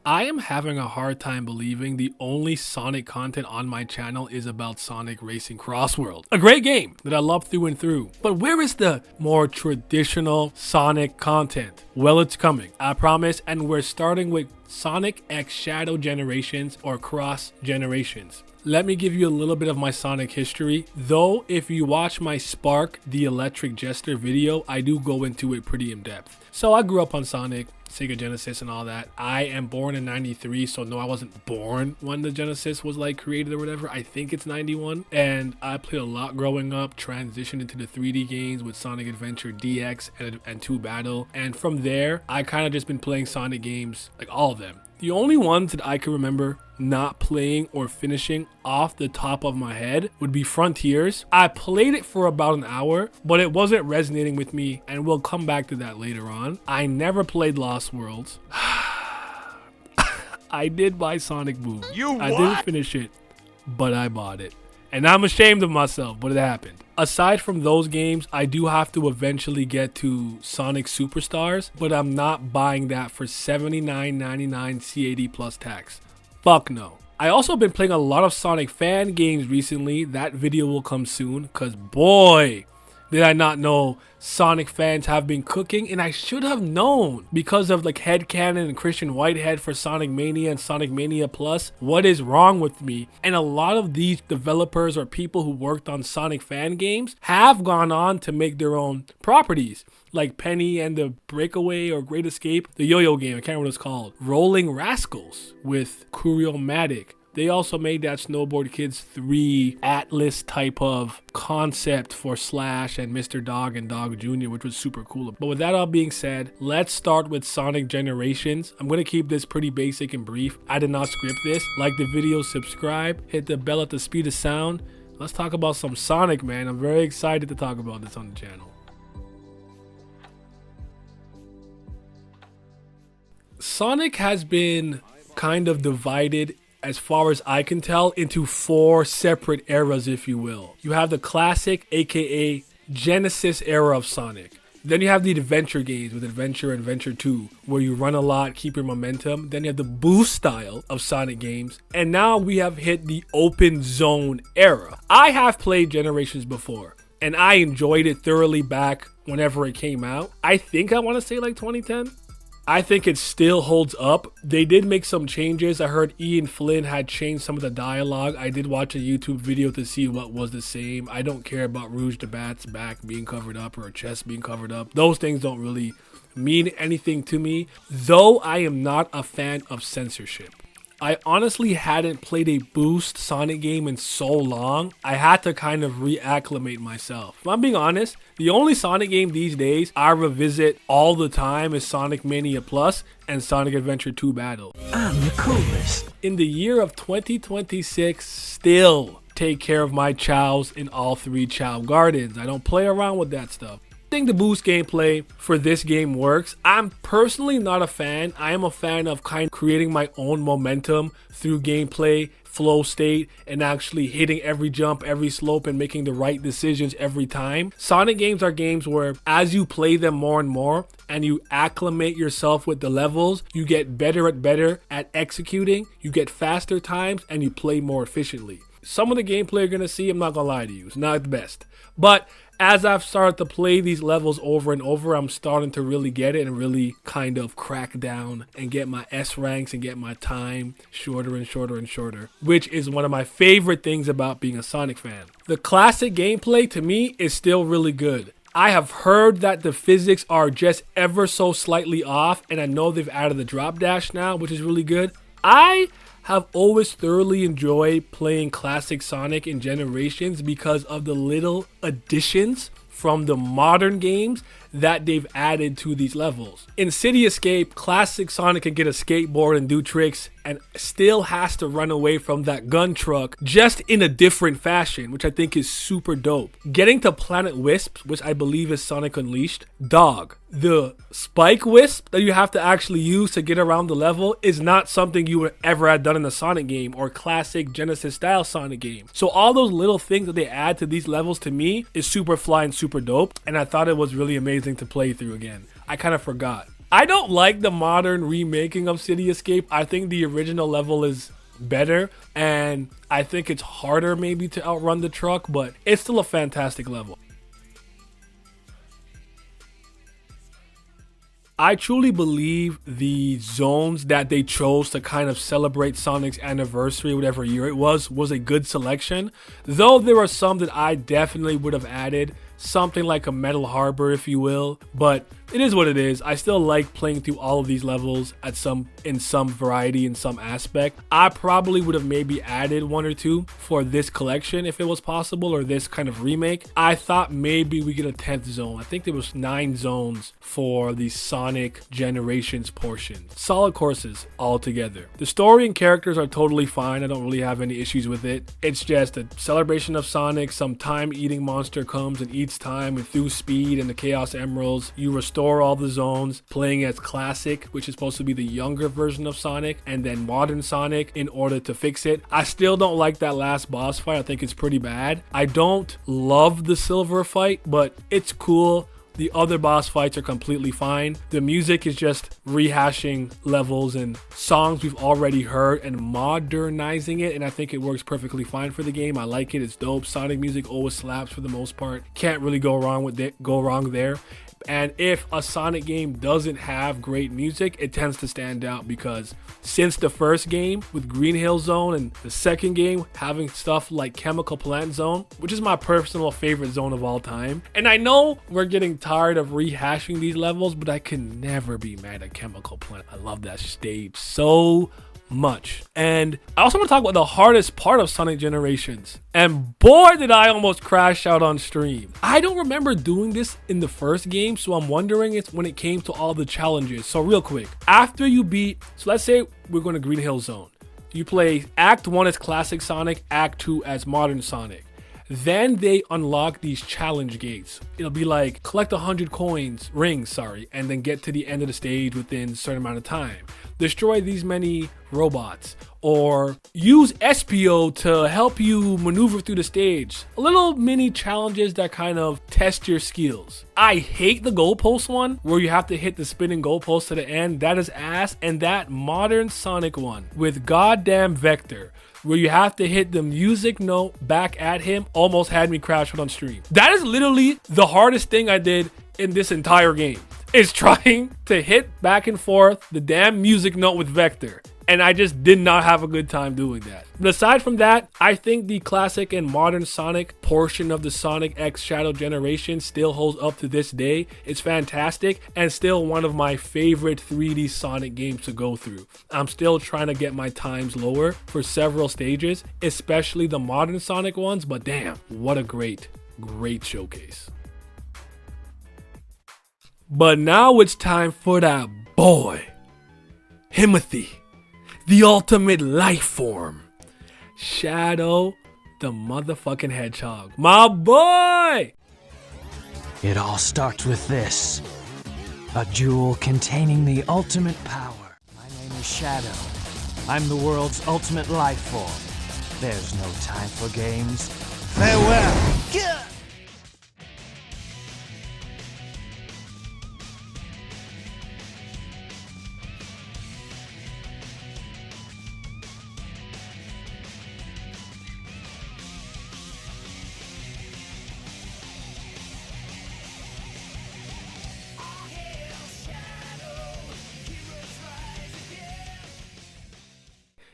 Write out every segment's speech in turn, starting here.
I am having a hard time believing the only Sonic content on my channel is about Sonic Racing Crossworld. A great game that I love through and through. But where is the more traditional Sonic content? Well, it's coming, I promise, and we're starting with Sonic X Shadow Generations or Cross Generations. Let me give you a little bit of my Sonic history, though if you watch my Spark the Electric Jester video, I do go into it pretty in depth. So I grew up on Sonic, Sega Genesis and all that. I am born in 93, so no, I wasn't born when the Genesis was like created or whatever. I think it's 91, and I played a lot growing up, transitioned into the 3D games with Sonic Adventure DX and 2 Battle, and from there I kind of just been playing Sonic games, like all of them. The only ones that I can remember not playing or finishing off the top of my head would be Frontiers. I played it for about an hour, but it wasn't resonating with me, and we'll come back to that later on. I never played Lost Worlds. I did buy Sonic Boom. I didn't finish it, but I bought it. And I'm ashamed of myself, but it happened. Aside from those games, I do have to eventually get to Sonic Superstars, but I'm not buying that for $79.99 CAD plus tax. Fuck no. I also been playing a lot of Sonic fan games recently. That video will come soon, because boy, did I not know Sonic fans have been cooking, and I should have known because of like headcanon and Christian Whitehead for Sonic Mania and Sonic Mania Plus. What is wrong with me? And a lot of these developers or people who worked on Sonic fan games have gone on to make their own properties, like Penny and the Breakaway or Great Escape, the yo-yo game, I can't remember what it's called. Rolling Rascals with Curio-Matic. They also made that Snowboard Kids 3 Atlas type of concept for Slash and Mr. Dog and Dog Jr., which was super cool. But with that all being said, let's start with Sonic Generations. I'm going to keep this pretty basic and brief. I did not script this. Like the video, subscribe, hit the bell at the speed of sound. Let's talk about some Sonic, man. I'm very excited to talk about this on the channel. Sonic has been kind of divided, as far as I can tell, into 4 separate eras, if you will. You have the classic, aka Genesis era of Sonic. Then you have the adventure games with Adventure and Adventure 2, where you run a lot, keep your momentum. Then you have the boost style of Sonic games. And now we have hit the open zone era. I have played Generations before, and I enjoyed it thoroughly back whenever it came out. I think I want to say like 2010. I think it still holds up. They did make some changes. I heard Ian Flynn had changed some of the dialogue. I did watch a YouTube video to see what was the same. I don't care about Rouge the Bat's back being covered up or her chest being covered up. Those things don't really mean anything to me, though I am not a fan of censorship. I honestly hadn't played a boost Sonic game in so long, I had to kind of reacclimate myself. If I'm being honest, the only Sonic game these days I revisit all the time is Sonic Mania Plus and Sonic Adventure 2 Battle. I'm the coolest. In the year of 2026, still take care of my chows in all 3 chow gardens. I don't play around with that stuff. I think the boost gameplay for this game works. I'm personally not a fan. I am a fan of kind of creating my own momentum through gameplay, flow state, and actually hitting every jump, every slope, and making the right decisions every time. Sonic games are games where as you play them more and more and you acclimate yourself with the levels, you get better at executing, you get faster times, and you play more efficiently. Some of the gameplay you're going to see, I'm not going to lie to you, it's not the best. But as I've started to play these levels over and over, I'm starting to really get it and really kind of crack down and get my S ranks and get my time shorter and shorter and shorter, which is one of my favorite things about being a Sonic fan. The classic gameplay to me is still really good. I have heard that the physics are just ever so slightly off, and I know they've added the drop dash now, which is really good. I have always thoroughly enjoyed playing classic Sonic in Generations because of the little additions from the modern games that they've added to these levels. In City Escape, classic Sonic can get a skateboard and do tricks and still has to run away from that gun truck just in a different fashion, which I think is super dope. Getting to Planet Wisp, which I believe is Sonic Unleashed, dog, the spike wisp that you have to actually use to get around the level is not something you would ever have done in a Sonic game or classic Genesis style Sonic game. So all those little things that they add to these levels to me is super fly and super dope, and I thought it was really amazing to play through again. I kind of forgot. I don't like the modern remaking of City Escape. I think the original level is better, and I think it's harder maybe to outrun the truck, but it's still a fantastic level. I truly believe the zones that they chose to kind of celebrate Sonic's anniversary, whatever year it was a good selection. Though there are some that I definitely would have added, something like a Metal Harbor, if you will, but it is what it is. I still like playing through all of these levels in some variety, in some aspect. I probably would have maybe added one or two for this collection if it was possible, or this kind of remake. I thought maybe we get a 10th zone. I think there was 9 zones for the Sonic Generations portion. Solid courses altogether. The story and characters are totally fine. I don't really have any issues with it. It's just a celebration of Sonic. Some time-eating monster comes and eats time, and through speed and the Chaos Emeralds, you restore all the zones, playing as Classic, which is supposed to be the younger version of Sonic, and then Modern Sonic in order to fix it. I still don't like that last boss fight. I think it's pretty bad. I don't love the silver fight, but it's cool. The other boss fights are completely fine. The music is just rehashing levels and songs we've already heard and modernizing it, and I think it works perfectly fine for the game. I like it. It's dope. Sonic music always slaps for the most part. Can't really go wrong with it. Go wrong there. And if a Sonic game doesn't have great music, it tends to stand out, because since the first game with Green Hill Zone and the second game having stuff like Chemical Plant Zone, which is my personal favorite zone of all time. And I know we're getting tired of rehashing these levels, but I can never be mad at Chemical Plant. I love that stage so much. And I also want to talk about the hardest part of Sonic Generations, and boy did I almost crash out on stream. I don't remember doing this in the first game, so I'm wondering it's when it came to all the challenges. So real quick, after you beat, so let's say we're going to Green Hill Zone, you play Act 1 as Classic Sonic, Act 2 as Modern Sonic. Then they unlock these challenge gates. It'll be like collect 100 rings, and then get to the end of the stage within a certain amount of time. Destroy these many robots, or use SPO to help you maneuver through the stage. Little mini challenges that kind of test your skills. I hate the goalpost one where you have to hit the spinning goalpost to the end. That is ass. And that Modern Sonic one with goddamn Vector, where you have to hit the music note back at him, almost had me crash out on stream. That is literally the hardest thing I did in this entire game, is trying to hit back and forth the damn music note with Vector. And I just did not have a good time doing that. But aside from that, I think the Classic and Modern Sonic portion of the Sonic X Shadow Generation still holds up to this day. It's fantastic and still one of my favorite 3D Sonic games to go through. I'm still trying to get my times lower for several stages, especially the Modern Sonic ones, but damn, what a great showcase. But now it's time for that boy, Himothy, the ultimate life form, Shadow the motherfucking Hedgehog. My boy! It all starts with this. A jewel containing the ultimate power. My name is Shadow. I'm the world's ultimate life form. There's no time for games. Farewell! Gah!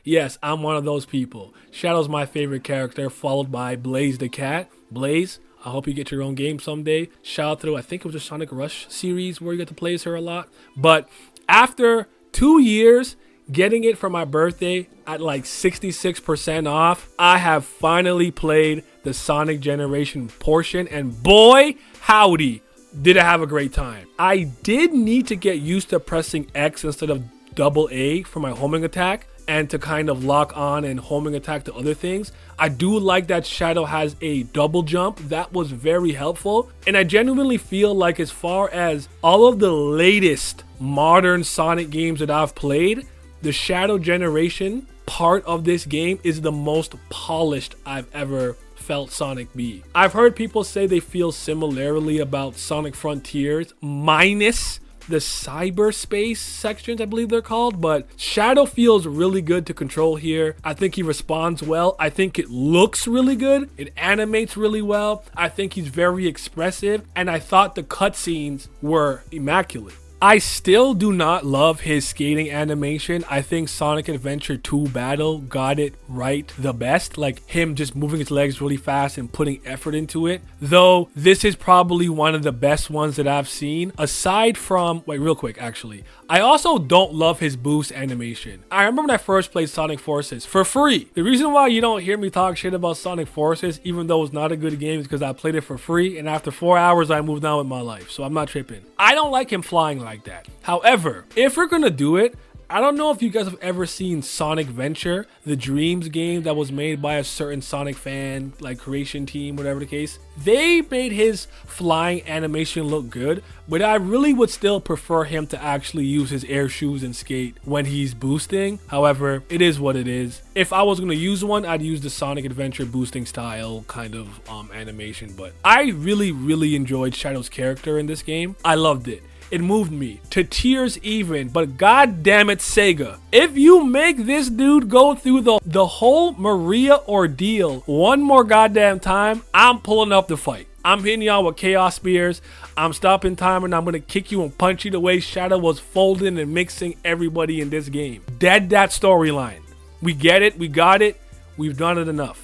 Yes, I'm one of those people. Shadow's my favorite character, followed by Blaze the cat. Blaze, I hope you get your own game someday. Shout out to, I think it was a Sonic Rush series where you get to play as her a lot. But after 2 years, getting it for my birthday at like 66% off, I have finally played the Sonic Generation portion, and boy, howdy, did I have a great time. I did need to get used to pressing X instead of double A for my homing attack, and to kind of lock on and homing attack to other things. I do like that Shadow has a double jump. That was very helpful. And I genuinely feel like, as far as all of the latest modern Sonic games that I've played, the Shadow Generation part of this game is the most polished I've ever felt Sonic be. I've heard people say they feel similarly about Sonic Frontiers, minus the cyberspace sections, I believe they're called, but Shadow feels really good to control here. I think he responds well. I think it looks really good. It animates really well. I think he's very expressive, and I thought the cutscenes were immaculate. I still do not love his skating animation. I think Sonic Adventure 2 Battle got it right the best, like him just moving his legs really fast and putting effort into it. Though this is probably one of the best ones that I've seen, aside from, wait, real quick actually. I also don't love his boost animation. I remember when I first played Sonic Forces for free. The reason why you don't hear me talk shit about Sonic Forces, even though it's not a good game, is because I played it for free, and after 4 hours I moved on with my life, so I'm not tripping. I don't like him flying like that. However, if we're gonna do it, I don't know if you guys have ever seen Sonic Venture, the Dreams game that was made by a certain Sonic fan, like creation team, whatever the case. They made his flying animation look good, but I really would still prefer him to actually use his air shoes and skate when he's boosting. However, it is what it is. If I was going to use one, I'd use the Sonic Adventure boosting style kind of animation, but I really enjoyed Shadow's character in this game. I loved it. It moved me to tears even, but god damn it, Sega. If you make this dude go through the whole Maria ordeal one more goddamn time, I'm pulling up the fight. I'm hitting y'all with Chaos Spears. I'm stopping time and I'm gonna kick you and punch you the way Shadow was folding and mixing everybody in this game. Dead that storyline. We get it, we got it, we've done it enough.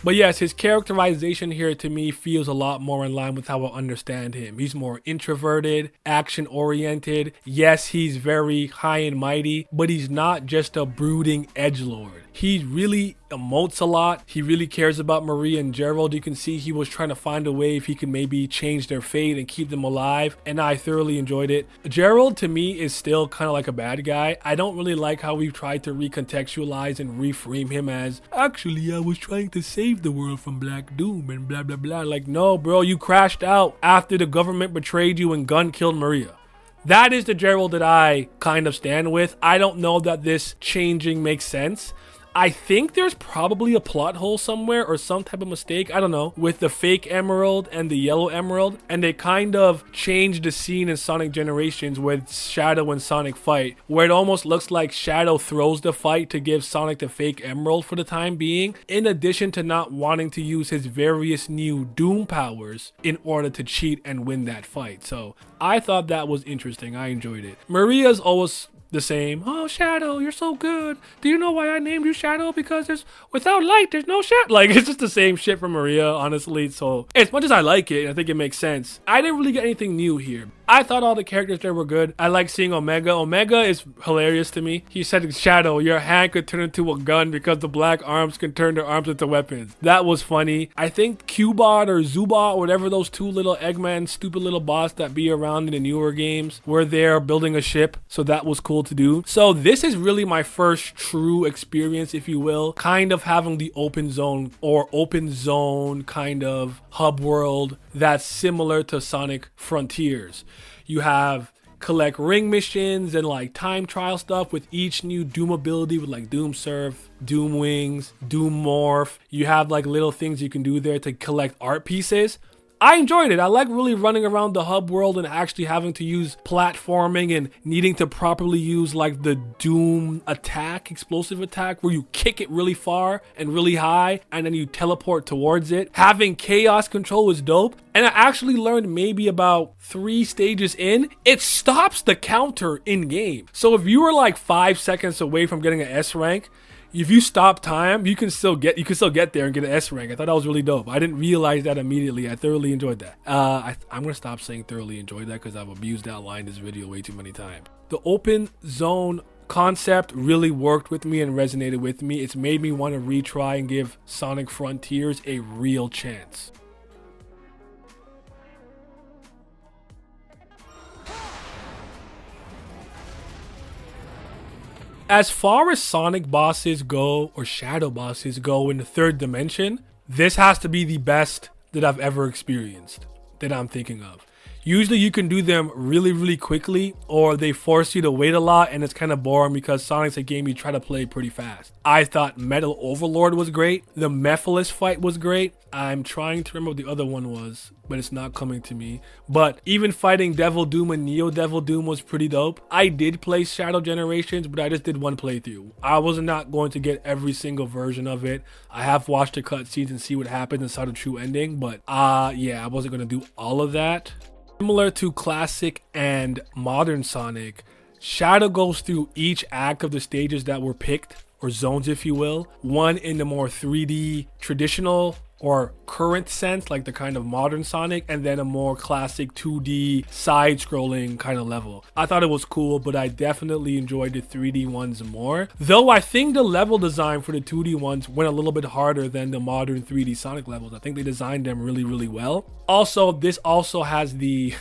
But yes, his characterization here to me feels a lot more in line with how I understand him. He's more introverted, action-oriented. Yes, he's very high and mighty, but he's not just a brooding edgelord. He really emotes a lot. He really cares about Maria and Gerald. You can see he was trying to find a way if he could maybe change their fate and keep them alive, and I thoroughly enjoyed it. Gerald to me is still kind of like a bad guy. I don't really like how we've tried to recontextualize and reframe him as, actually I was trying to save the world from Black Doom and blah blah blah. Like, no bro, you crashed out after the government betrayed you and gun killed Maria. That is the Gerald that I kind of stand with. I don't know that this changing makes sense. I think there's probably a plot hole somewhere or some type of mistake, I don't know, with the fake emerald and the yellow emerald, and they kind of changed the scene in Sonic Generations where Shadow and Sonic fight, where it almost looks like Shadow throws the fight to give Sonic the fake emerald for the time being, in addition to not wanting to use his various new Doom powers in order to cheat and win that fight. So I thought that was interesting. I enjoyed it. Maria's always the same. Oh, Shadow, you're so good. Do you know why I named you Shadow? Because without light, there's no shadow. Like, it's just the same shit from Maria, honestly. So as much as I like it, I think it makes sense, I didn't really get anything new here. I thought all the characters there were good. I like seeing Omega. Omega is hilarious to me. He said, Shadow, your hand could turn into a gun because the black arms can turn their arms into weapons. That was funny. I think Cubot or Zubot, or whatever those two little Eggman stupid little bots that be around in the newer games, were there building a ship. So that was cool to do. So this is really my first true experience, if you will, kind of having the open zone kind of hub world that's similar to Sonic Frontiers. You have collect ring missions and like time trial stuff with each new Doom ability, with like Doom Surf, Doom Wings, Doom Morph. You have like little things you can do there to collect art pieces. I enjoyed it. I like really running around the hub world and actually having to use platforming and needing to properly use like the Doom attack, explosive attack, where you kick it really far and really high and then you teleport towards it. Having chaos control is dope. And I actually learned maybe about 3 stages in, it stops the counter in game. So if you were like 5 seconds away from getting an S rank, if you stop time, you can still get there and get an S rank. I thought that was really dope. I didn't realize that immediately. I thoroughly enjoyed that. I'm gonna stop saying thoroughly enjoyed that because I've abused that line in this video way too many times. The open zone concept really worked with me and resonated with me. It's made me want to retry and give Sonic Frontiers a real chance. As far as Sonic bosses go, or Shadow bosses go in the 3rd dimension, this has to be the best that I've ever experienced, that I'm thinking of. Usually you can do them really quickly, or they force you to wait a lot, and it's kind of boring because Sonic's a game you try to play pretty fast. I thought Metal Overlord was great. The Mephiles fight was great. I'm trying to remember what the other one was, but it's not coming to me. But even fighting Devil Doom and Neo Devil Doom was pretty dope. I did play Shadow Generations, but I just did one playthrough. I was not going to get every single version of it. I have watched the cutscenes and see what happened and saw the true ending, but yeah, I wasn't going to do all of that. Similar to classic and modern Sonic, Shadow goes through each act of the stages that were picked, or zones if you will. One in the more 3D traditional or current sense, like the kind of modern Sonic, and then a more classic 2D side-scrolling kind of level. I thought it was cool, but I definitely enjoyed the 3D ones more. Though I think the level design for the 2D ones went a little bit harder than the modern 3D Sonic levels. I think they designed them really well. Also, this also has the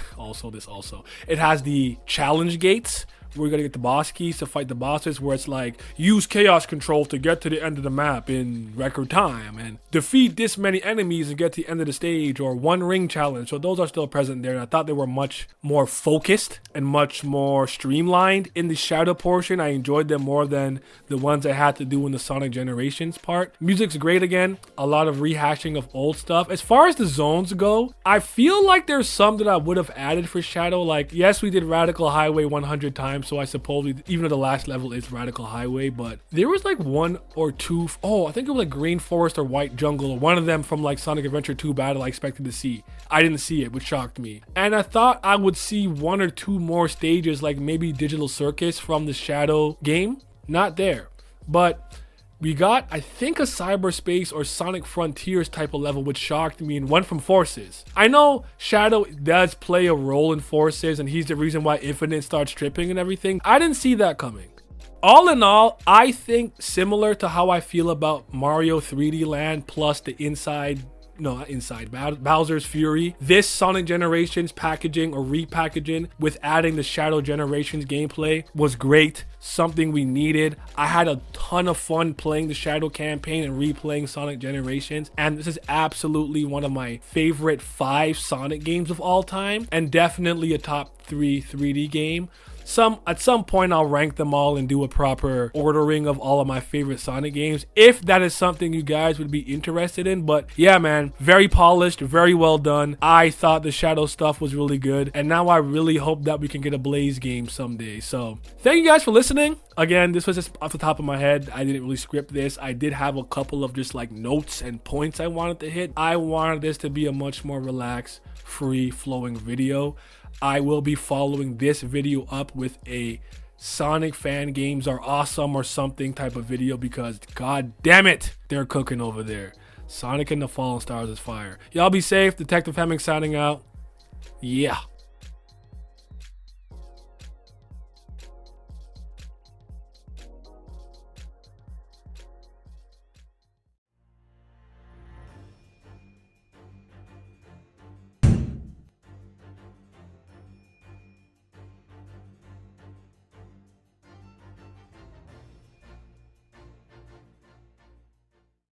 it has the challenge gates. We're gonna get the boss keys to fight the bosses, where it's like, use chaos control to get to the end of the map in record time, and defeat this many enemies and get to the end of the stage, or one ring challenge. So those are still present there, and I thought they were much more focused and much more streamlined in the Shadow portion. I enjoyed them more than the ones I had to do in the Sonic Generations part. Music's great again, a lot of rehashing of old stuff. As far as the zones go, I feel like there's some that I would have added for Shadow. Like, yes, we did Radical Highway 100 times, so I suppose even though the last level is Radical Highway, but there was like one or two, I think it was like Green Forest or White Jungle, or one of them from like Sonic Adventure 2 Battle I expected to see. I didn't see it, which shocked me. And I thought I would see one or two more stages, like maybe Digital Circus from the Shadow game. Not there. But we got, I think, a Cyberspace or Sonic Frontiers type of level, which shocked me, and one from Forces. I know Shadow does play a role in Forces, and he's the reason why Infinite starts tripping and everything. I didn't see that coming. All in all, I think similar to how I feel about Mario 3D Land plus the Bowser's Fury. This Sonic Generations packaging or repackaging with adding the Shadow Generations gameplay was great. Something we needed. I had a ton of fun playing the Shadow campaign and replaying Sonic Generations, and this is absolutely one of my favorite 5 Sonic games of all time, and definitely a top 3 3D game. At some point I'll rank them all and do a proper ordering of all of my favorite Sonic games, if that is something you guys would be interested in. But yeah, man, very polished, very well done. I thought the Shadow stuff was really good, and now I really hope that we can get a Blaze game someday. So thank you guys for listening. Again, this was just off the top of my head. I didn't really script this. I did have a couple of just like notes and points I wanted to hit. I wanted this to be a much more relaxed, free flowing video. I will be following this video up with a Sonic fan games are awesome or something type of video, because god damn it, they're cooking over there. Sonic and the Fallen Stars is fire. Y'all be safe. Detective Hemming signing out. Yeah.